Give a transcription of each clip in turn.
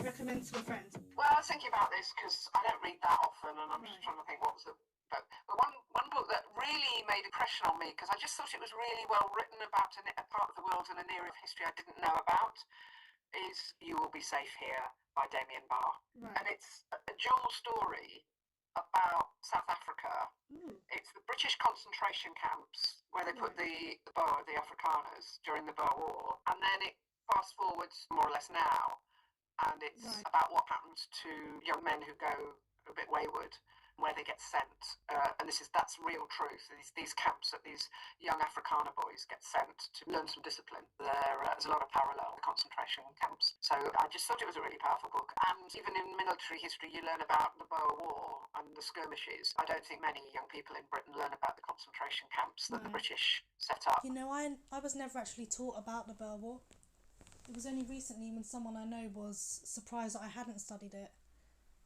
recommend to a friend? Well, I was thinking about this because I don't read that often, and I'm just trying to think what was the book. But one book that really made an impression on me, because I just thought it was really well written about a part of the world and an era of history I didn't know about, is You Will Be Safe Here by Damien Barr. Right. And it's a dual story about South Africa. Ooh. It's the British concentration camps where they put the Boer, the Afrikaners, during the Boer War. And then it fast forwards more or less now. And it's about what happens to young men who go a bit wayward, where they get sent. And that's real truth. These camps that these young Afrikaner boys get sent to learn some discipline. There's a lot of parallel concentration camps. So I just thought it was a really powerful book. And even in military history, you learn about the Boer War and the skirmishes. I don't think many young people in Britain learn about the concentration camps that the British set up. You know, I was never actually taught about the Boer War. It was only recently when someone I know was surprised that I hadn't studied it,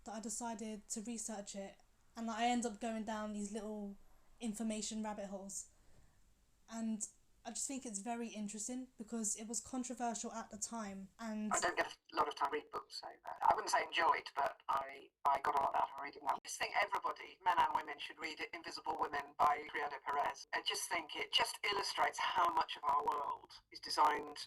that I decided to research it, and I end up going down these little information rabbit holes. And I just think it's very interesting because it was controversial at the time. And I don't get a lot of time to read books, so I wouldn't say enjoyed, but I got a lot out of reading that. I just think everybody, men and women, should read Invisible Women by Criado Perez. I just think it just illustrates how much of our world is designed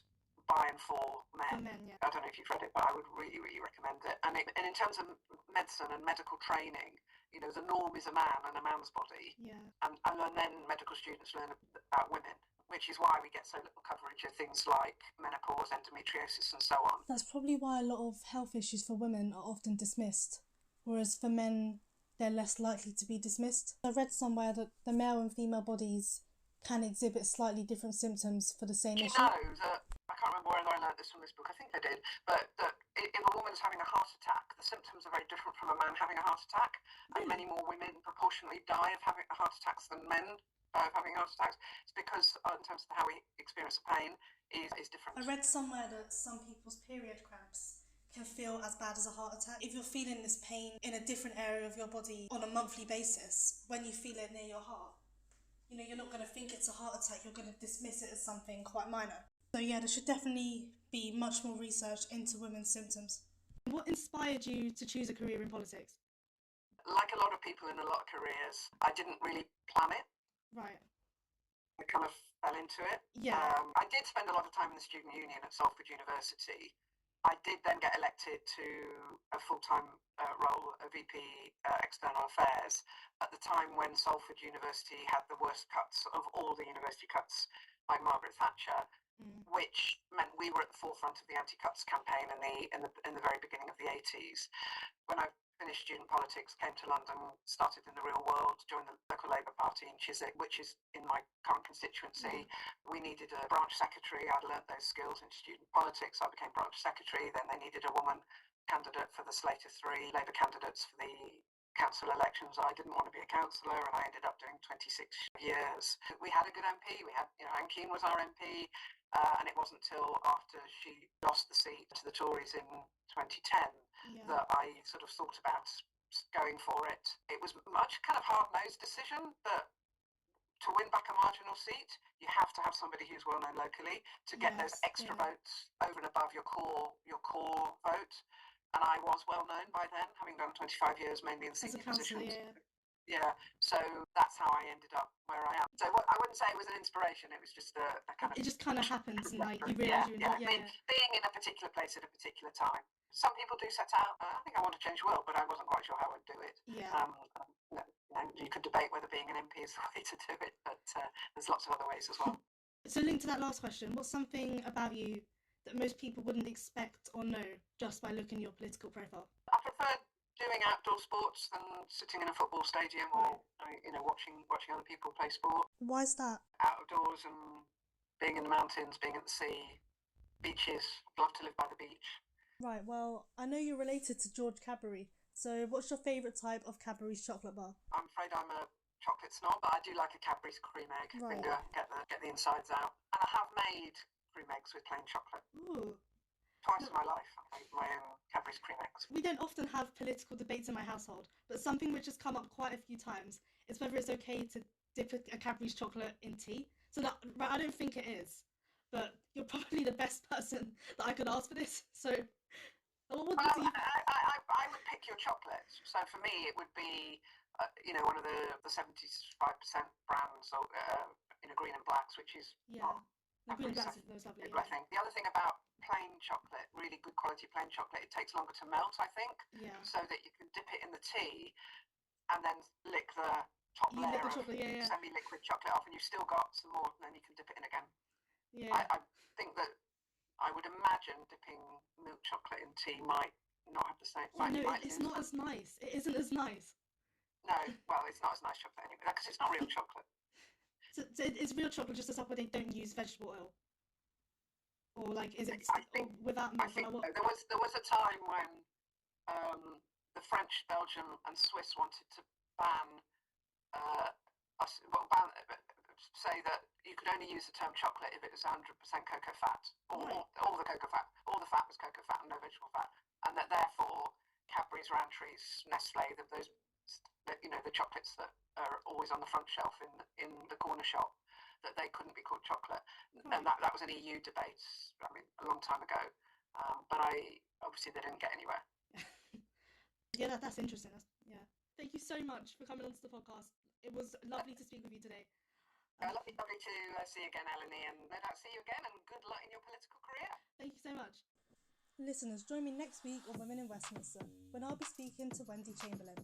by and for men. I don't know if you've read it, but I would really, really recommend it. And in terms of medicine and medical training, you know, the norm is a man and a man's body. And then medical students learn about women, which is why we get so little coverage of things like menopause, endometriosis, and so on. That's probably why a lot of health issues for women are often dismissed, whereas for men, they're less likely to be dismissed. I read somewhere that the male and female bodies can exhibit slightly different symptoms for the same issue. You know that, I can't remember whether I learned this from this book, I think I did, but that if a woman's having a heart attack, the symptoms are very different from a man having a heart attack, and many more women proportionately die of having heart attacks than men die of having heart attacks. It's because in terms of how we experience pain is different. I read somewhere that some people's period cramps can feel as bad as a heart attack. If you're feeling this pain in a different area of your body on a monthly basis, when you feel it near your heart, you know, you're not going to think it's a heart attack, you're going to dismiss it as something quite minor. So yeah, there should definitely be much more research into women's symptoms. What inspired you to choose a career in politics? Like a lot of people in a lot of careers, I didn't really plan it. Right. I kind of fell into it. Yeah. I did spend a lot of time in the student union at Salford University. I did then get elected to a full-time role, a VP External Affairs, at the time when Salford University had the worst cuts of all the university cuts by Margaret Thatcher, which meant we were at the forefront of the anti-cuts campaign in the very beginning of the 80s. When I finished student politics, came to London, started in the real world, joined the local Labour Party in Chiswick, which is in my current constituency. We needed a branch secretary. I'd learnt those skills in student politics. I became branch secretary. Then they needed a woman candidate for the slate of 3 Labour candidates for the council elections. I didn't want to be a councillor, and I ended up doing 26 years. We had a good MP. We had, you know, Anne Keane was our MP, and it wasn't until after she lost the seat to the Tories in 2010 that I sort of thought about going for it. It was much kind of hard-nosed decision that to win back a marginal seat, you have to have somebody who's well known locally to get those extra votes over and above your core vote. And I was well known by then, having done 25 years mainly in senior positions. Yeah, so that's how I ended up where I am. So I wouldn't say it was an inspiration, it was just a kind of... It just kind of happens, and like you realise being in a particular place at a particular time. Some people do set out, I think I want to change the world, but I wasn't quite sure how I'd do it. You could debate whether being an MP is the way to do it, but there's lots of other ways as well. So linked to that last question, what's something about you that most people wouldn't expect or know just by looking at your political profile? I prefer doing outdoor sports than sitting in a football stadium or watching other people play sport. Why is that? Outdoors and being in the mountains, being at the sea, beaches. I'd love to live by the beach. Right, well, I know you're related to George Cadbury, so what's your favourite type of Cadbury's chocolate bar? I'm afraid I'm a chocolate snob, but I do like a Cadbury's cream egg finger, get the insides out. And I have made cream eggs with plain chocolate. Ooh. Twice in my life I've made my own Cadbury's cream eggs. We don't often have political debates in my household, but something which has come up quite a few times is whether it's okay to dip a Cadbury's chocolate in tea. So that, I don't think it is, but you're probably the best person that I could ask for this. So What Well, do you... I would pick your chocolate. So for me, it would be, one of the 75% brands or, green and blacks, which is not the green and blacks so is lovely. good, I think. The other thing about plain chocolate, really good quality plain chocolate, it takes longer to melt, I think. Yeah. So that you can dip it in the tea and then lick the top layer of semi-liquid chocolate off, and you've still got some more, and then you can dip it in again. Yeah. I think that I would imagine dipping milk chocolate in tea might not have the same. It's not as nice. It isn't as nice. No, well, it's not as nice chocolate anyway, because it's not real chocolate. So it's real chocolate, just the stuff where they don't use vegetable oil, or like is it without milk? I think there was a time when the French, Belgium, and Swiss wanted to say that you could only use the term chocolate if it was 100% cocoa fat, or all the cocoa fat, all the fat was cocoa fat and no vegetable fat, and that therefore Cadbury's, Rantries, Nestle, the chocolates that are always on the front shelf in the corner shop, that they couldn't be called chocolate. And that was an EU debate, I mean, a long time ago, but obviously they didn't get anywhere. Yeah, that's interesting. Thank you so much for coming onto the podcast. It was lovely to speak with you today. Lovely to see you again, Eleni, and no doubt see you again, and good luck in your political career. Thank you so much. Listeners, join me next week on Women in Westminster, when I'll be speaking to Wendy Chamberlain.